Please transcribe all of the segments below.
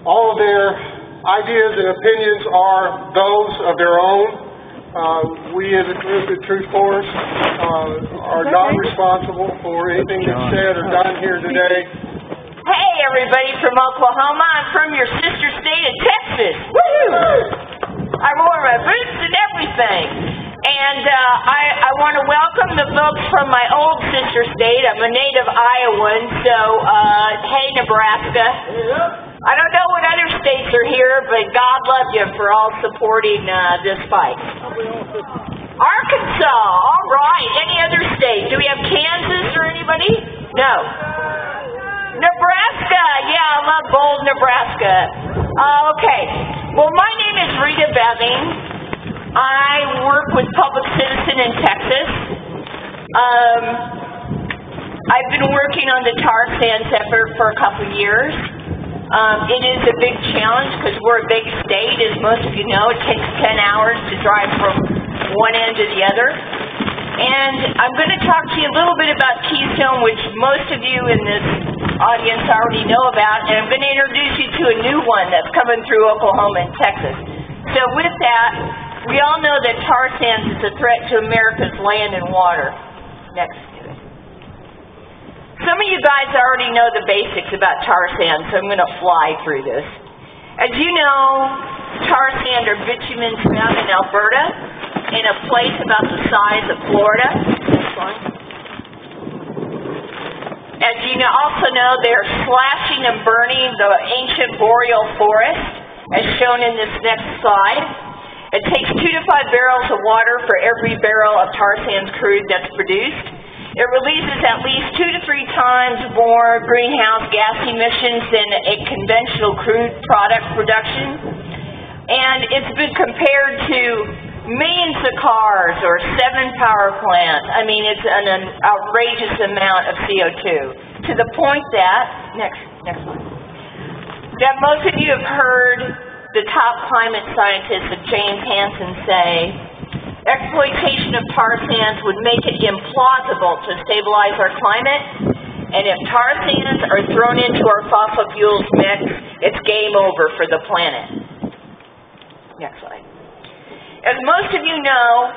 All of their ideas and opinions are those of their own. We as a group at Truth Force are not responsible for anything that's said or done here today. Hey everybody from Oklahoma, I'm from your sister state of Texas. Woo! I wore my boots and everything. And I want to welcome the folks from my old sister state. I'm a native Iowan, so hey Nebraska. I don't know what other states are here, but God love you for all supporting this fight. Arkansas, all right. Any other state? Do we have Kansas or anybody? No. Nebraska, yeah, I love bold Nebraska. Okay, well my name is Rita Beving. I work with Public Citizen in Texas. I've been working on the tar sands effort for a couple of years. It is a big challenge because we're a big state, as most of you know. It takes 10 hours to drive from one end to the other. And I'm going to talk to you a little bit about Keystone, which most of you in this audience already know about, and I'm going to introduce you to a new one that's coming through Oklahoma and Texas. So with that, we all know that tar sands is a threat to America's land and water. Next. Some of you guys already know the basics about tar sands, so I'm going to fly through this. As you know, tar sand or bitumen found in Alberta in a place about the size of Florida. Next one. As you also know, they're slashing and burning the ancient boreal forest, as shown in this next slide. It takes 2 to 5 barrels of water for every barrel of tar sands crude that's produced. It releases at least 2 to 3 times more greenhouse gas emissions than a conventional crude product production. And it's been compared to millions of cars or 7 power plants. I mean, it's an outrageous amount of CO2. To the point that, next one, that most of you have heard the top climate scientist, James Hansen, say, exploitation of tar sands would make it implausible to stabilize our climate, and if tar sands are thrown into our fossil fuels mix, it's game over for the planet. Next slide. As most of you know,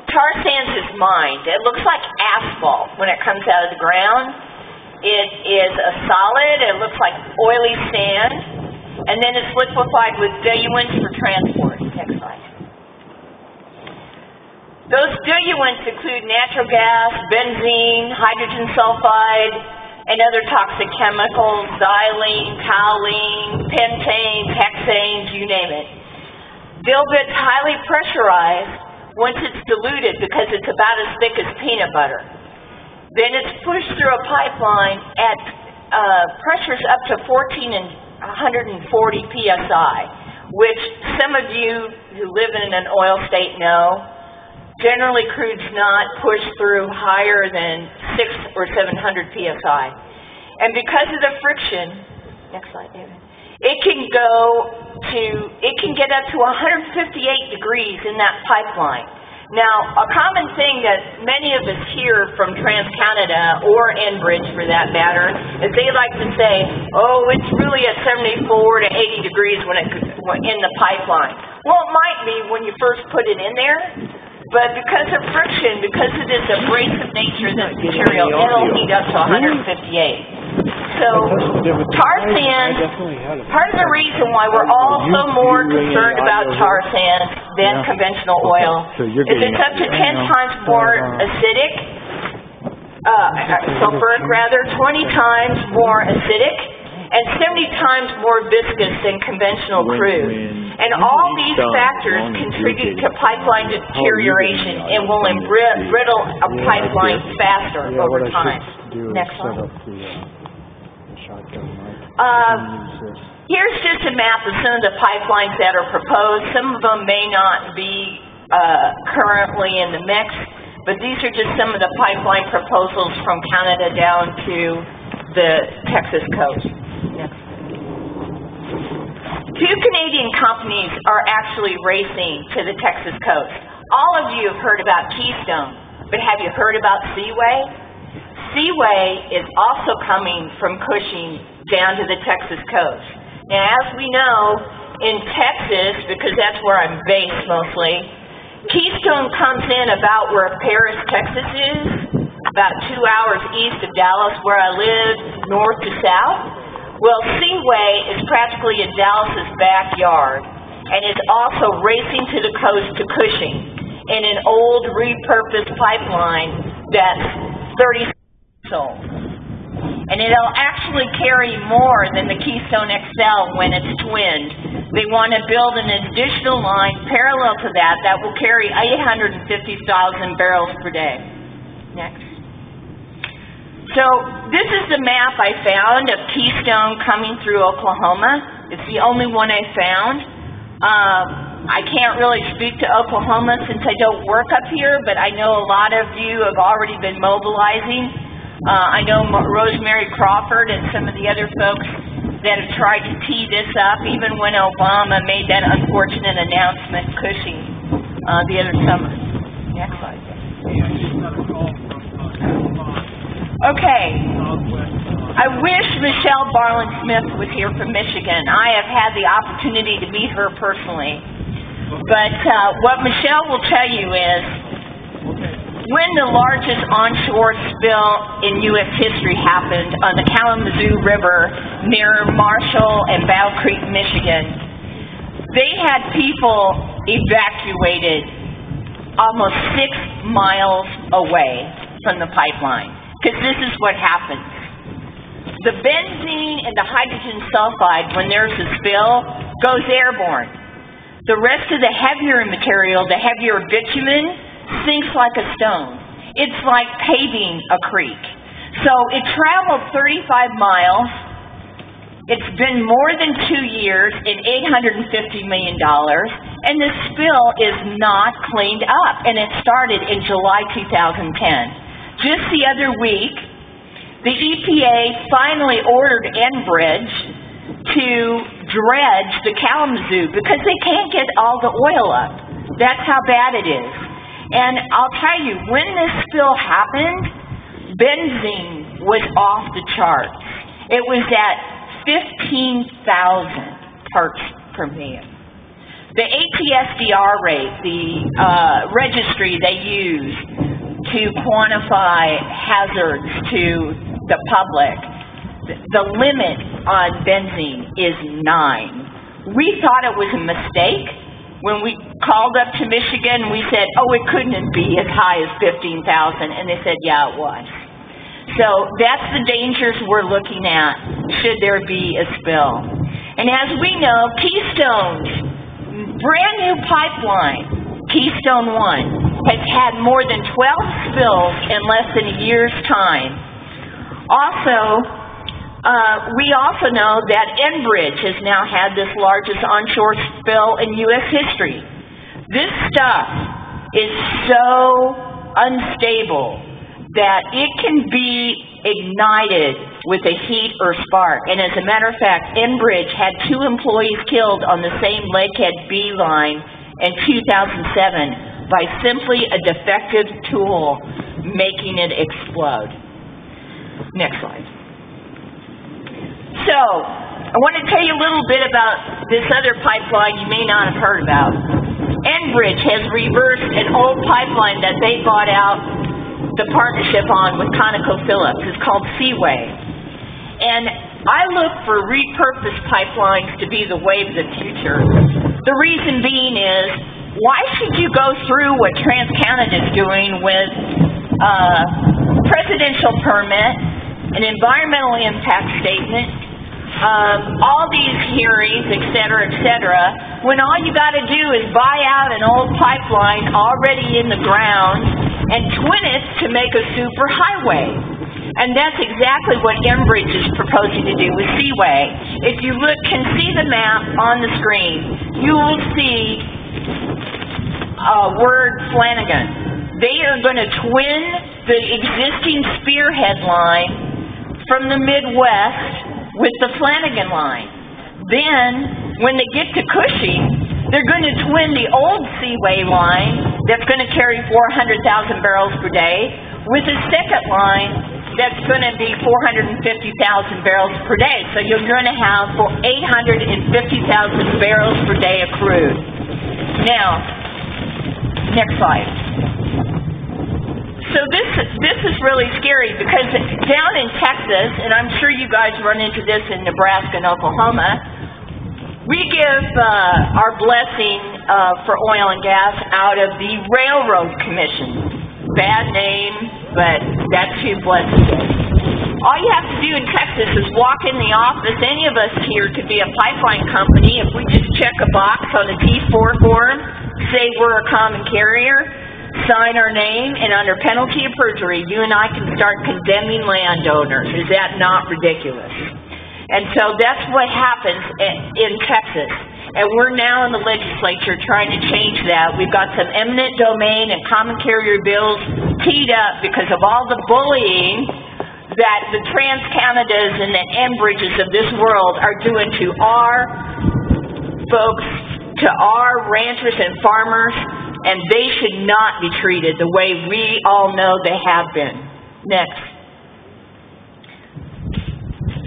tar sands is mined. It looks like asphalt when it comes out of the ground. It is a solid, it looks like oily sand, and then it's liquefied with diluents for transport. Next slide. Those diluents include natural gas, benzene, hydrogen sulfide, and other toxic chemicals, xylene, toluene, pentanes, hexanes, you name it. Dilbit's highly pressurized once it's diluted because it's about as thick as peanut butter. Then it's pushed through a pipeline at pressures up to 1,440 psi, which some of you who live in an oil state know. Generally, crude's not pushed through higher than 600 or 700 psi. And because of the friction, next slide, David, it can get up to 158 degrees in that pipeline. Now, a common thing that many of us hear from TransCanada or Enbridge for that matter is they like to say, oh, it's really at 74 to 80 degrees when in the pipeline. Well, it might be when you first put it in there, but because of friction, because it is abrasive nature of this material, it'll heat up to 158. So, tar sands, part of the reason why we're all so more concerned about tar sands than conventional oil is it's up to 10 times more acidic, sulfuric rather, 20 times more acidic, and 70 times more viscous than conventional crude. And all these factors contribute to pipeline deterioration and will embrittle a pipeline faster over time. Next one. Here's just a map of some of the pipelines that are proposed. Some of them may not be currently in the mix, but these are just some of the pipeline proposals from Canada down to the Texas coast. Next. 2 Canadian companies are actually racing to the Texas coast. All of you have heard about Keystone, but have you heard about Seaway? Seaway is also coming from Cushing down to the Texas coast. Now, as we know, in Texas, because that's where I'm based mostly, Keystone comes in about where Paris, Texas is, about 2 hours east of Dallas, where I live, north to south. Well, Seaway is practically in Dallas's backyard, and is also racing to the coast to Cushing in an old repurposed pipeline that's 30 years old. And it'll actually carry more than the Keystone XL when it's twinned. They want to build an additional line parallel to that will carry 850,000 barrels per day. Next. So this is the map I found of Keystone coming through Oklahoma. It's the only one I found. I can't really speak to Oklahoma since I don't work up here, but I know a lot of you have already been mobilizing. I know Rosemary Crawford and some of the other folks that have tried to tee this up, even when Obama made that unfortunate announcement in Cushing the other summer. Next slide. Okay. I wish Michelle Barlin-Smith was here from Michigan. I have had the opportunity to meet her personally. But what Michelle will tell you is, when the largest onshore spill in U.S. history happened on the Kalamazoo River near Marshall and Battle Creek, Michigan, they had people evacuated almost 6 miles away from the pipeline, because this is what happens. The benzene and the hydrogen sulfide, when there's a spill, goes airborne. The rest of the heavier material, the heavier bitumen, sinks like a stone. It's like paving a creek. So it traveled 35 miles. It's been more than 2 years and $850 million, and the spill is not cleaned up, and it started in July 2010. Just the other week, the EPA finally ordered Enbridge to dredge the Kalamazoo because they can't get all the oil up. That's how bad it is. And I'll tell you, when this spill happened, benzene was off the charts. It was at 15,000 parts per million. The ATSDR rate, the registry they use to quantify hazards to the public, the limit on benzene is 9. We thought it was a mistake. When we called up to Michigan, we said, oh, it couldn't be as high as 15,000. And they said, yeah, it was. So that's the dangers we're looking at should there be a spill. And as we know, Keystone's brand new pipeline, Keystone 1, has had more than 12 spills in less than a year's time. Also, we also know that Enbridge has now had this largest onshore spill in U.S. history. This stuff is so unstable that it can be ignited with a heat or spark. And as a matter of fact, Enbridge had 2 employees killed on the same Lakehead B line in 2007 by simply a defective tool making it explode. Next slide. So, I want to tell you a little bit about this other pipeline you may not have heard about. Enbridge has reversed an old pipeline that they bought out the partnership on with ConocoPhillips. It's called Seaway. And I look for repurposed pipelines to be the way of the future. The reason being is, why should you go through what TransCanada is doing with presidential permit, an environmental impact statement, all these hearings, et cetera, when all you got to do is buy out an old pipeline already in the ground and twin it to make a super highway. And that's exactly what Enbridge is proposing to do with Seaway. If you can see the map on the screen, you will see word Flanagan. They are going to twin the existing Spearhead line from the Midwest with the Flanagan line. Then, when they get to Cushing, they're going to twin the old Seaway line that's going to carry 400,000 barrels per day with a second line that's going to be 450,000 barrels per day. So you're going to have 850,000 barrels per day of crude. Now, next slide. So this is really scary because down in Texas, and I'm sure you guys run into this in Nebraska and Oklahoma, we give our blessing for oil and gas out of the Railroad Commission. Bad name, but that's who blesses it. All you have to do in Texas is walk in the office. Any of us here could be a pipeline company. If we just check a box on the T4 form, say we're a common carrier, sign our name, and under penalty of perjury, you and I can start condemning landowners. Is that not ridiculous? And so that's what happens in Texas. And we're now in the legislature trying to change that. We've got some eminent domain and common carrier bills teed up because of all the bullying that the TransCanadas and the Enbridges of this world are doing to our folks, to our ranchers and farmers, and they should not be treated the way we all know they have been. Next.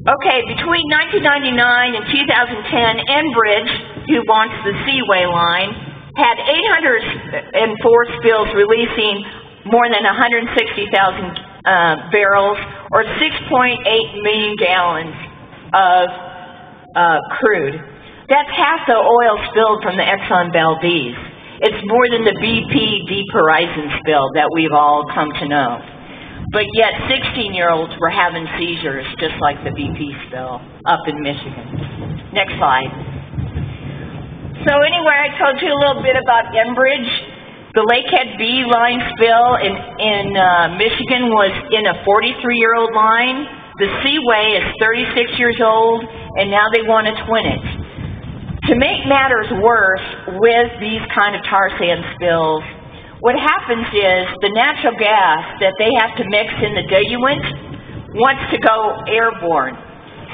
Okay, between 1999 and 2010, Enbridge, who wants the Seaway line, had 804 spills releasing more than 160,000 barrels or 6.8 million gallons of crude. That's half the oil spilled from the Exxon Valdez. It's more than the BP Deep Horizon spill that we've all come to know. But yet 16-year-olds were having seizures just like the BP spill up in Michigan. Next slide. So anyway, I told you a little bit about Enbridge. The Lakehead B line spill in Michigan was in a 43-year-old line. The Seaway is 36 years old, and now they want to twin it. To make matters worse with these kind of tar sand spills, what happens is the natural gas that they have to mix in the diluent wants to go airborne.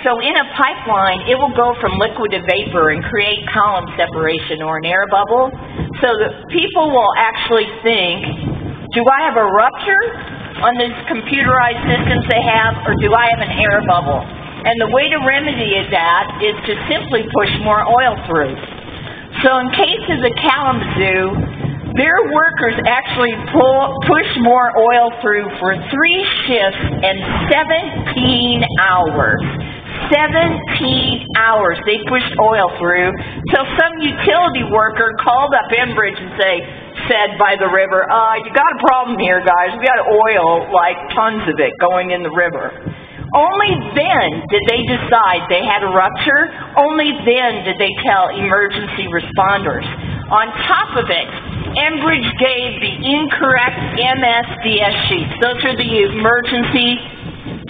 So in a pipeline, it will go from liquid to vapor and create column separation or an air bubble. So that people will actually think, do I have a rupture on these computerized systems they have, or do I have an air bubble? And the way to remedy that is to simply push more oil through. So in case of the Kalamazoo, their workers actually push more oil through for 3 shifts and 17 hours. 17 hours they pushed oil through till some utility worker called up Enbridge and said by the river, you got a problem here, guys. We got oil, like tons of it, going in the river. Only then did they decide they had a rupture. Only then did they tell emergency responders. On top of it, Enbridge gave the incorrect MSDS sheets. Those are the emergency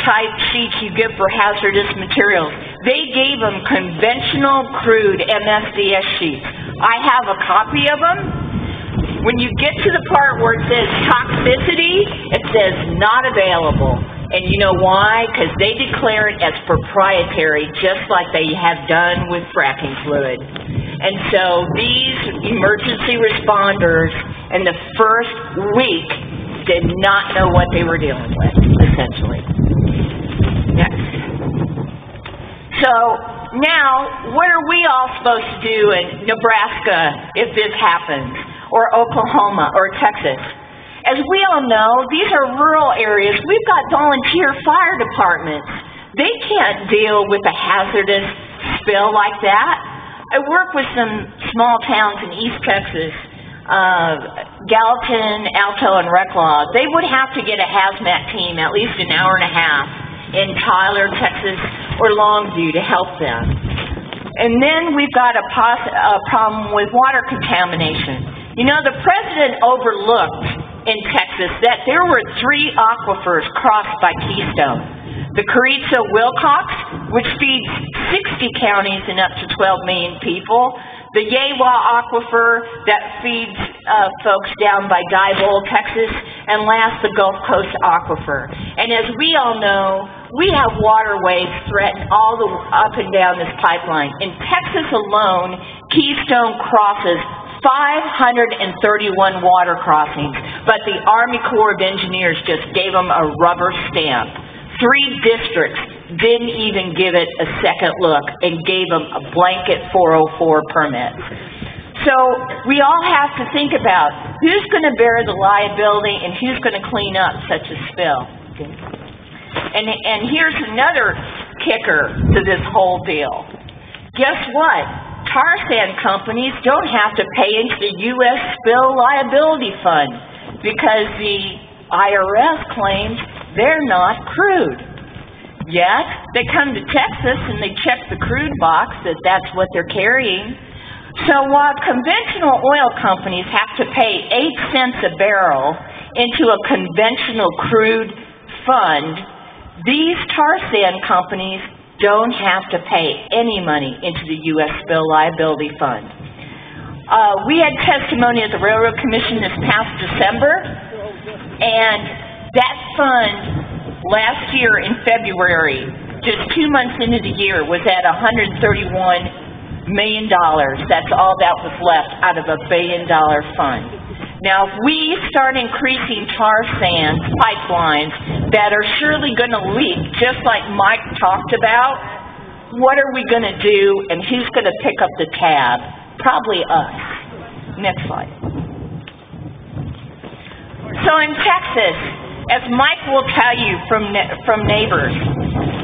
type sheets you give for hazardous materials. They gave them conventional crude MSDS sheets. I have a copy of them. When you get to the part where it says toxicity, it says not available. And you know why? Because they declare it as proprietary, just like they have done with fracking fluid. And so these emergency responders in the first week did not know what they were dealing with, essentially. Next. So now, what are we all supposed to do in Nebraska if this happens, or Oklahoma, or Texas? As we all know, these are rural areas. We've got volunteer fire departments. They can't deal with a hazardous spill like that. I work with some small towns in East Texas, Gallatin, Alto, and Reclaw. They would have to get a hazmat team at least an hour and a half in Tyler, Texas, or Longview to help them. And then we've got a problem with water contamination. You know, the president overlooked in Texas that there were 3 aquifers crossed by Keystone. The Carrizo-Wilcox, which feeds 60 counties and up to 12 million people. The Yewa Aquifer that feeds folks down by Diboll, Texas. And last, the Gulf Coast Aquifer. And as we all know, we have waterways threatened all the up and down this pipeline. In Texas alone, Keystone crosses 531 water crossings, but the Army Corps of Engineers just gave them a rubber stamp. 3 districts didn't even give it a second look and gave them a blanket 404 permit. So we all have to think about who's going to bear the liability and who's going to clean up such a spill. And here's another kicker to this whole deal. Guess what? Tar sand companies don't have to pay into the U.S. Spill Liability Fund because the IRS claims they're not crude. Yet, they come to Texas and they check the crude box that that's what they're carrying. So while conventional oil companies have to pay 8 cents a barrel into a conventional crude fund, these tar sand companies don't have to pay any money into the U.S. Spill Liability Fund. We had testimony at the Railroad Commission this past December, and that fund last year in February, just 2 months into the year, was at $131 million. That's all that was left out of a $1 billion fund. Now, if we start increasing tar sands pipelines that are surely going to leak, just like Mike talked about, what are we going to do and who's going to pick up the tab? Probably us. Next slide. So in Texas, as Mike will tell you from neighbors,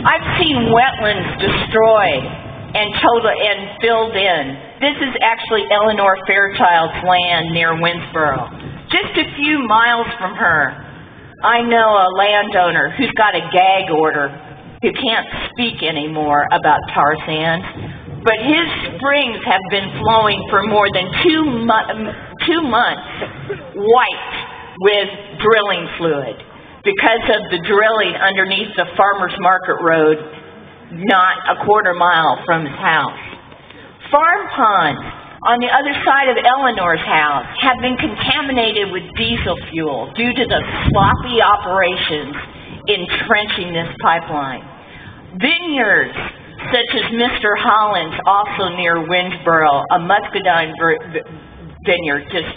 I've seen wetlands destroyed and filled in. This is actually Eleanor Fairchild's land near Winsboro. Just a few miles from her, I know a landowner who's got a gag order who can't speak anymore about tar sands, but his springs have been flowing for more than 2 months wiped with drilling fluid because of the drilling underneath the Farmers Market Road not a quarter mile from his house. Farm ponds on the other side of Eleanor's house have been contaminated with diesel fuel due to the sloppy operations in trenching this pipeline. Vineyards such as Mr. Holland's, also near Winsboro, a muscadine vineyard, just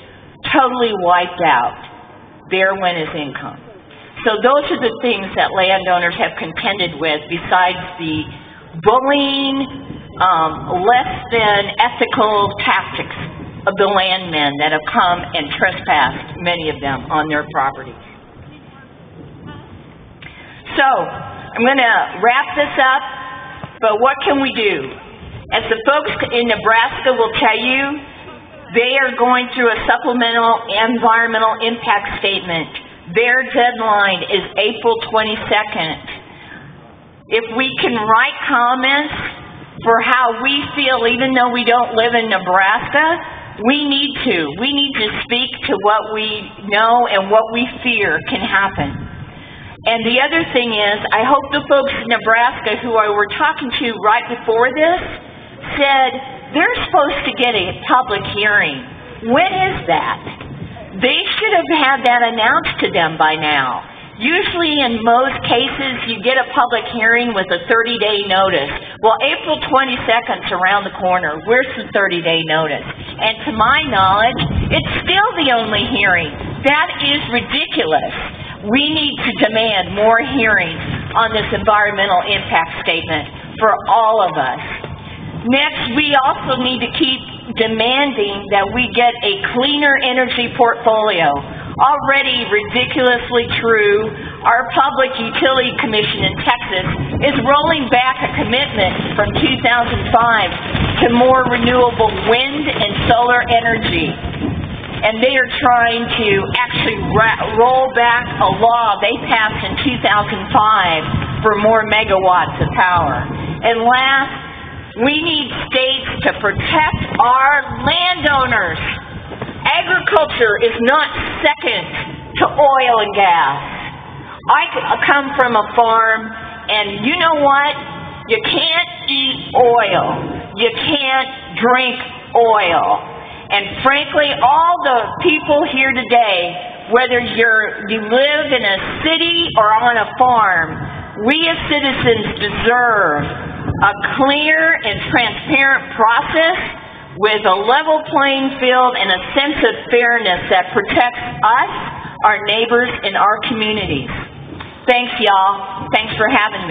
totally wiped out. There went his income. So those are the things that landowners have contended with besides the bullying, less than ethical tactics of the landmen that have come and trespassed, many of them, on their property. So, I'm going to wrap this up, but what can we do? As the folks in Nebraska will tell you, they are going through a supplemental environmental impact statement. Their deadline is April 22nd. If we can write comments for how we feel, even though we don't live in Nebraska, we need to. We need to speak to what we know and what we fear can happen. And the other thing is, I hope the folks in Nebraska who I were talking to right before this said they're supposed to get a public hearing. When is that? They should have had that announced to them by now. Usually in most cases, you get a public hearing with a 30-day notice. Well, April 22nd's around the corner. Where's the 30-day notice? And to my knowledge, it's still the only hearing. That is ridiculous. We need to demand more hearings on this environmental impact statement for all of us. Next, we also need to keep demanding that we get a cleaner energy portfolio. Already ridiculously true, our Public Utility Commission in Texas is rolling back a commitment from 2005 to more renewable wind and solar energy. And they are trying to actually roll back a law they passed in 2005 for more megawatts of power. And last, we need states to protect our landowners. Agriculture is not second to oil and gas. I come from a farm, and you know what? You can't eat oil. You can't drink oil. And frankly, all the people here today, whether you live in a city or on a farm, we as citizens deserve a clear and transparent process with a level playing field and a sense of fairness that protects us, our neighbors, and our communities. Thanks, y'all. Thanks for having me.